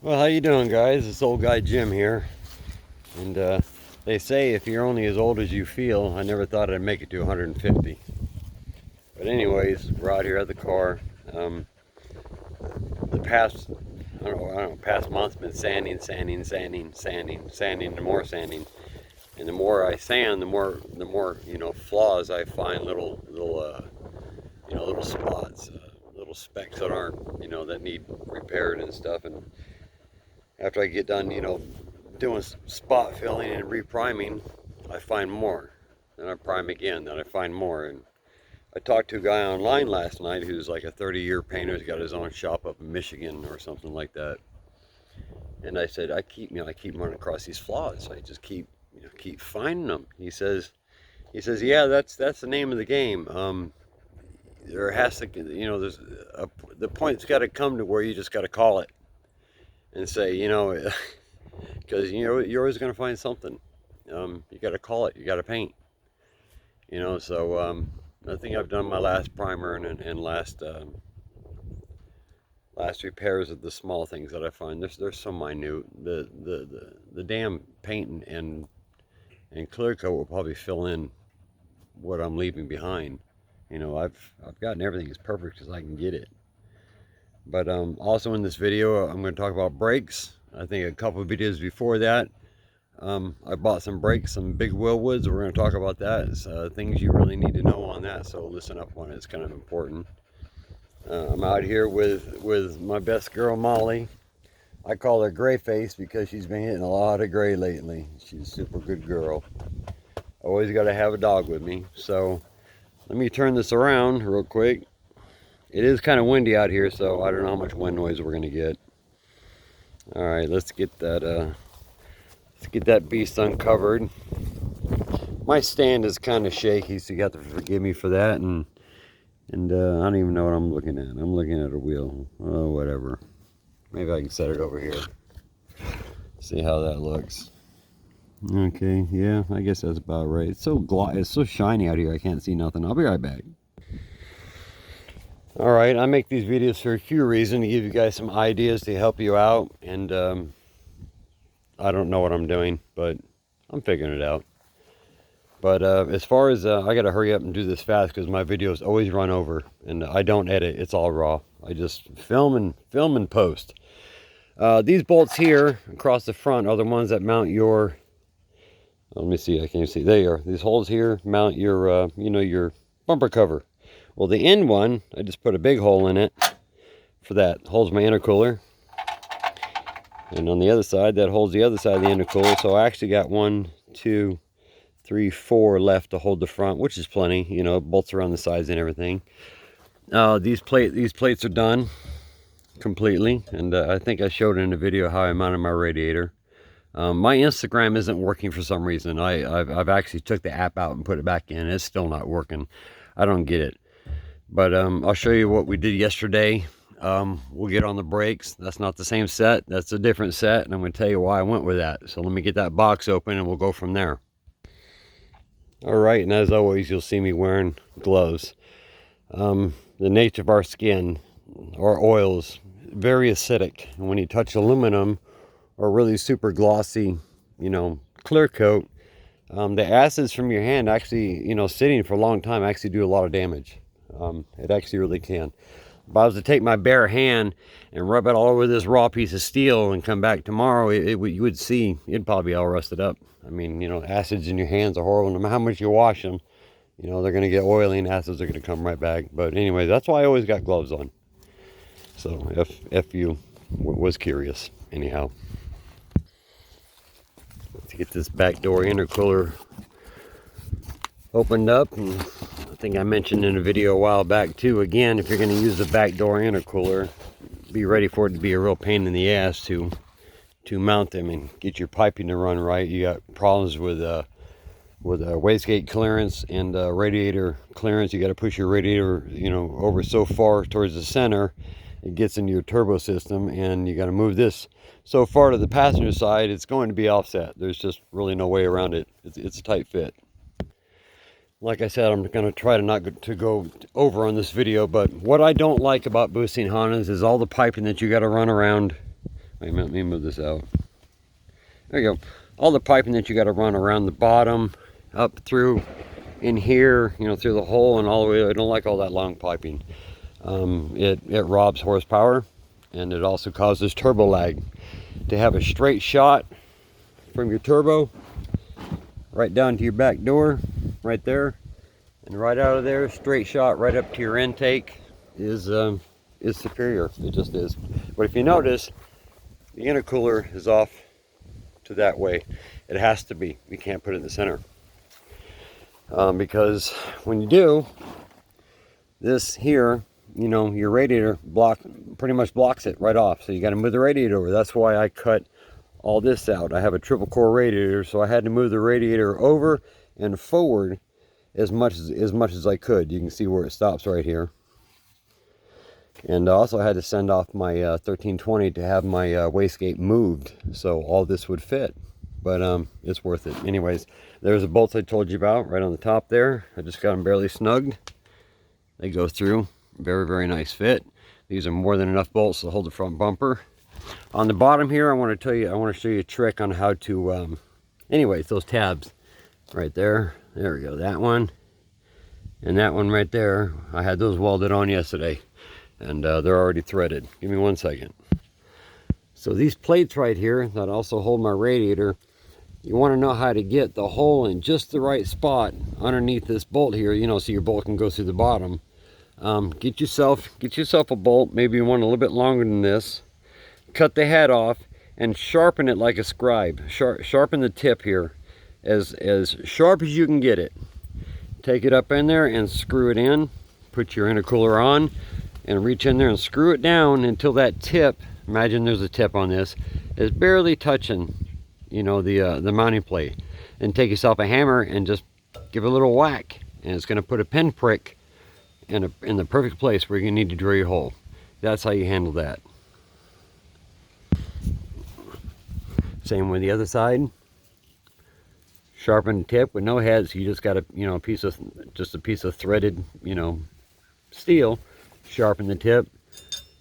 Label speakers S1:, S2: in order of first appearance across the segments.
S1: Well, how you doing, guys? It's old guy Jim here, and they say if you're only as old as you feel. I never thought I'd make it to 150. But anyways, we're out here at the car. The past, I don't know, past month's been sanding, and more sanding. And the more I sand, the more flaws I find, little spots, little specks that aren't, that need repaired and stuff. And after I get done, doing spot filling and repriming, I find more. Then I prime again, then I find more. And I talked to a guy online last night who's like a 30-year painter. He's got his own shop up in Michigan or something like that. And I said, I keep running across these flaws. I just keep finding them. He says, yeah, that's the name of the game. There has to, the point's got to come to where you just got to call it and say, because you're always going to find something. You got to call it. You got to paint. So I think I've done my last primer and last repairs of the small things that I find. They're so minute. The damn paint and clear coat will probably fill in what I'm leaving behind. I've gotten everything as perfect as I can get it. But also in this video, I'm going to talk about brakes. I think a couple of videos before that, I bought some brakes, some big Willwoods. We're going to talk about that. It's, things you really need to know on that, so listen up on it. It's kind of important. I'm out here with my best girl, Molly. I call her Gray Face because she's been hitting a lot of gray lately. She's a super good girl. Always got to have a dog with me. So let me turn this around real quick. It is kind of windy out here, so I don't know how much wind noise we're going to get. All right, let's get that beast uncovered. My stand is kind of shaky, so you have to forgive me for that. And I don't even know what I'm looking at. I'm looking at a wheel. Oh, whatever. Maybe I can set it over here. See how that looks. Okay, yeah, I guess that's about right. It's so shiny out here. I can't see nothing. I'll be right back. All right, I make these videos for a few reasons, to give you guys some ideas to help you out. And I don't know what I'm doing, but I'm figuring it out. But as far as I got to hurry up and do this fast because my videos always run over, and I don't edit. It's all raw. I just film and post. These bolts here across the front are the ones that mount your. Let me see. I can't see. There you are. These holes here mount your, your bumper cover. Well, the end one, I just put a big hole in it for that. Holds my intercooler. And on the other side, that holds the other side of the intercooler. So I actually got 1, 2, 3, 4 left to hold the front, which is plenty. Bolts around the sides and everything. These plates are done completely. And I think I showed in a video how I mounted my radiator. My Instagram isn't working for some reason. I've actually took the app out and put it back in. It's still not working. I don't get it. But I'll show you what we did yesterday. We'll get on the brakes. That's not the same set. That's a different set. And I'm going to tell you why I went with that. So let me get that box open and we'll go from there. All right. And as always, you'll see me wearing gloves. The nature of our skin, our oils, very acidic. And when you touch aluminum or really super glossy, clear coat, the acids from your hand actually, sitting for a long time actually do a lot of damage. It actually really can. If I was to take my bare hand and rub it all over this raw piece of steel and come back tomorrow, you would see it'd probably be all rusted up. I mean, acids in your hands are horrible. No matter how much you wash them, they're going to get oily and acids are going to come right back. But anyway, that's why I always got gloves on. So if you was curious, anyhow. Let's get this back door intercooler opened up. And I think I mentioned in a video a while back too, again, if you're going to use the back door intercooler, be ready for it to be a real pain in the ass to mount them and get your piping to run right. You got problems with wastegate clearance and radiator clearance. You got to push your radiator over so far towards the center it gets into your turbo system, and you got to move this so far to the passenger side it's going to be offset. There's just really no way around it. It's a tight fit. Like I said, I'm going to try to not to go over on this video, but what I don't like about boosting Hondas is all the piping that you got to run around Wait a minute, let me move this out. There you go. All the piping that you got to run around the bottom, up through in here, you know, through the hole and all the way. I don't like all that long piping. It robs horsepower, and it also causes turbo lag. To have a straight shot from your turbo right down to your back door, right there, and right out of there, straight shot right up to your intake is superior. It just is. But if you notice, the intercooler is off to that way. It has to be. We can't put it in the center. Because when you do, this here, you know, your radiator pretty much blocks it right off. So you got to move the radiator over. That's why I cut all this out. I have a triple core radiator, so I had to move the radiator over and forward as much as I could. You can see where it stops right here. And I also had to send off my 1320 to have my wastegate moved, so all this would fit. But it's worth it. Anyways, there's the bolts I told you about right on the top there. I just got them barely snugged. They go through. Very, very nice fit. These are more than enough bolts to hold the front bumper. On the bottom here, I want to show you a trick on how to, anyways, those tabs right there. There we go, that one. And that one right there. I had those welded on yesterday, and they're already threaded. Give me 1 second. So these plates right here that also hold my radiator, you want to know how to get the hole in just the right spot underneath this bolt here, you know, so your bolt can go through the bottom. Get yourself a bolt. Maybe you want a little bit longer than this. Cut the head off and sharpen it like a scribe. Sharpen the tip here as sharp as you can get it. Take it up in there and screw it in. Put your intercooler on and reach in there and screw it down until that tip, imagine there's a tip on this, is barely touching, you know, the mounting plate. And take yourself a hammer and just give it a little whack, and it's going to put a pinprick in the perfect place where you need to drill your hole. That's how you handle that. Same with the other side. Sharpen the tip with no heads. You just got a, you know, a piece of threaded, you know, steel. Sharpen the tip,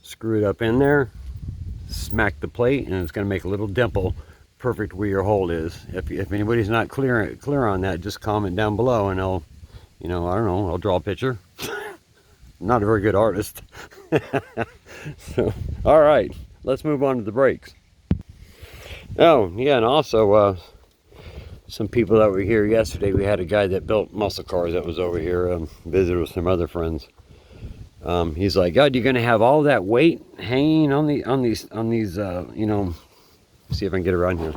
S1: screw it up in there, smack the plate, and it's going to make a little dimple perfect where your hole is. If anybody's not clear on that, just comment down below and I'll, you know, I don't know, I'll draw a picture. I'm not a very good artist. So, all right, let's move on to the brakes. Oh, yeah, and also some people that were here yesterday, we had a guy that built muscle cars that was over here, visited with some other friends. He's like, God, you're gonna have all that weight hanging on these, you know, see if I can get around here.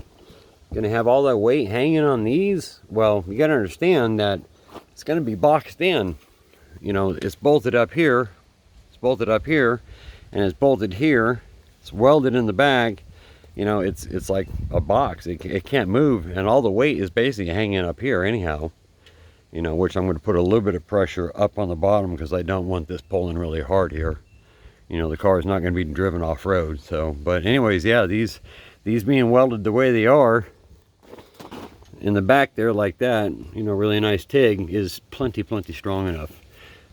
S1: Gonna have all that weight hanging on these? Well, you gotta understand that it's gonna be boxed in. You know, it's bolted up here, and it's bolted here. It's welded in the back. You know, it's like a box. It can't move, and all the weight is basically hanging up here anyhow. You know, which I'm going to put a little bit of pressure up on the bottom because I don't want this pulling really hard here. You know, the car is not going to be driven off-road. So, but anyways, yeah, these being welded the way they are in the back there like that, you know, really nice TIG is plenty strong enough.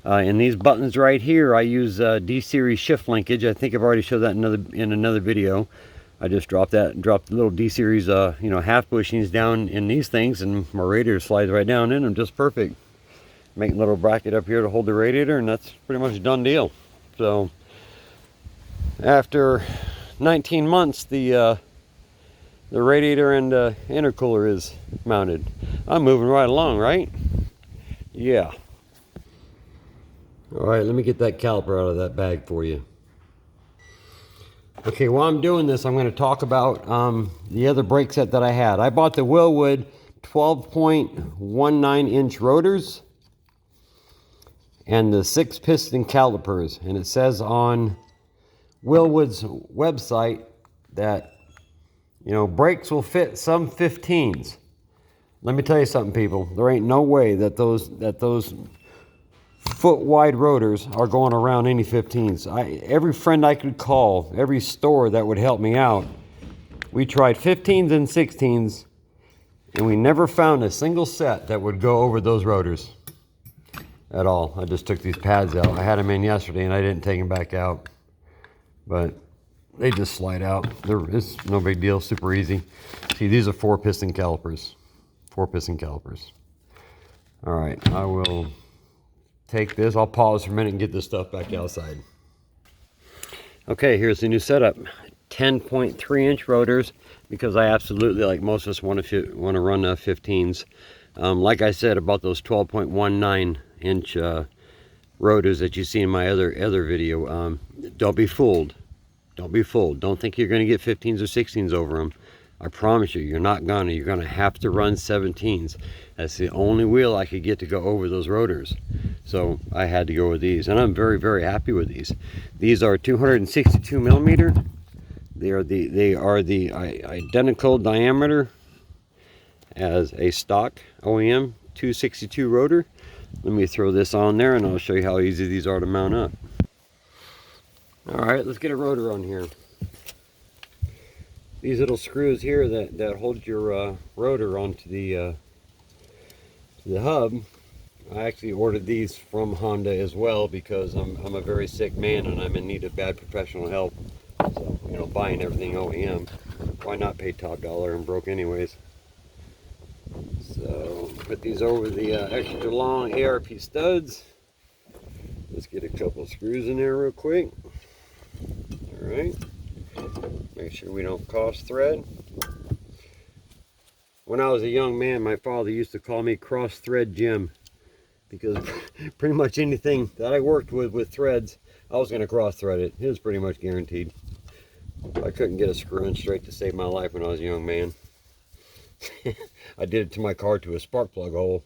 S1: And these buttons right here, I use D-series shift linkage. I think I've already showed that in another video. I just dropped the little D-series, you know, half bushings down in these things, and my radiator slides right down in them just perfect. Make a little bracket up here to hold the radiator, and that's pretty much a done deal. So, after 19 months, the radiator and intercooler is mounted. I'm moving right along, right? Yeah. All right, let me get that caliper out of that bag for you. Okay, while I'm doing this, I'm going to talk about the other brake set that I had. I bought the Willwood 12.19 inch rotors and the 6 piston calipers. And it says on Willwood's website that, you know, brakes will fit some 15s. Let me tell you something, people. There ain't no way that those foot wide rotors are going around any 15s. Every friend I could call, every store that would help me out, we tried 15s and 16s, and we never found a single set that would go over those rotors at all. I just took these pads out. I had them in yesterday and I didn't take them back out, but they just slide out. It's no big deal, super easy. See, these are 4-piston calipers. 4-piston calipers. All right, I will take this. I'll pause for a minute and get this stuff back outside. Okay, here's the new setup. 10.3-inch rotors, because I absolutely, like most of us, want to run 15s. Like I said about those 12.19-inch rotors that you see in my other video, don't be fooled. Don't be fooled. Don't think you're going to get 15s or 16s over them. I promise you, you're not gonna. You're gonna have to run 17s. That's the only wheel I could get to go over those rotors. So I had to go with these, and I'm very, very happy with these. These are 262 millimeter. They are the identical diameter as a stock OEM 262 rotor. Let me throw this on there, and I'll show you how easy these are to mount up. All right, let's get a rotor on here. These little screws here that hold your rotor onto the hub, I actually ordered these from Honda as well, because I'm a very sick man and I'm in need of bad professional help. So, you know, buying everything OEM, why not pay top dollar? I'm broke anyways. So put these over the extra long ARP studs. Let's get a couple screws in there real quick. All right. Make sure we don't cross thread. When I was a young man, my father used to call me Cross Thread Jim, because pretty much anything that I worked with threads, I was going to cross thread it. It was pretty much guaranteed. I couldn't get a screw in straight to save my life when I was a young man. I did it to my car, to a spark plug hole.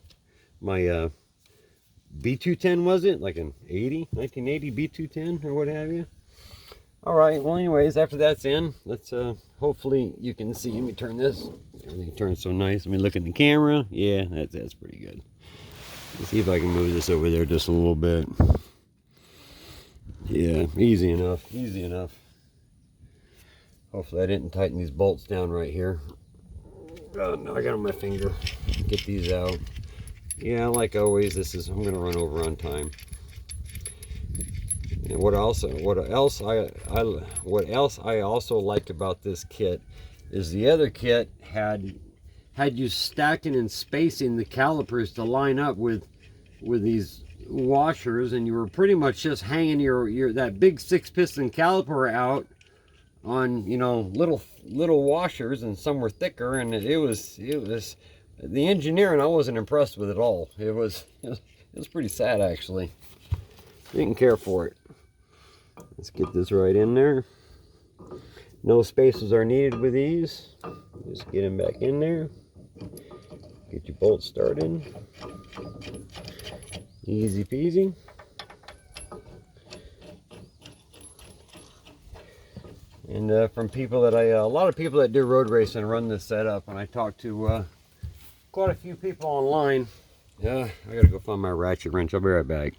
S1: My B210, was it? Like an 1980 B210 or what have you. All right, well anyways, after that's in, let's hopefully you can see. Let me turn this. Everything turns so nice. Let me look in the camera. Yeah, that's pretty good. Let's see if I can move this over there just a little bit. Yeah, easy enough, easy enough. Hopefully I didn't tighten these bolts down right here. Oh no, I got on my finger. Get these out. Yeah, like always, I'm gonna run over on time. And what else I also liked about this kit is the other kit had you stacking and spacing the calipers to line up with these washers, and you were pretty much just hanging your that big 6-piston caliper out on, you know, little washers, and some were thicker, and it was the engineering I wasn't impressed with at all. It was pretty sad, actually. Didn't care for it. Let's get this right in there. No spaces are needed with these. Just get them back in there. Get your bolts started. Easy peasy. And from people that a lot of people that do road racing run this setup, and I talked to quite a few people online. Yeah, I gotta go find my ratchet wrench. I'll be right back.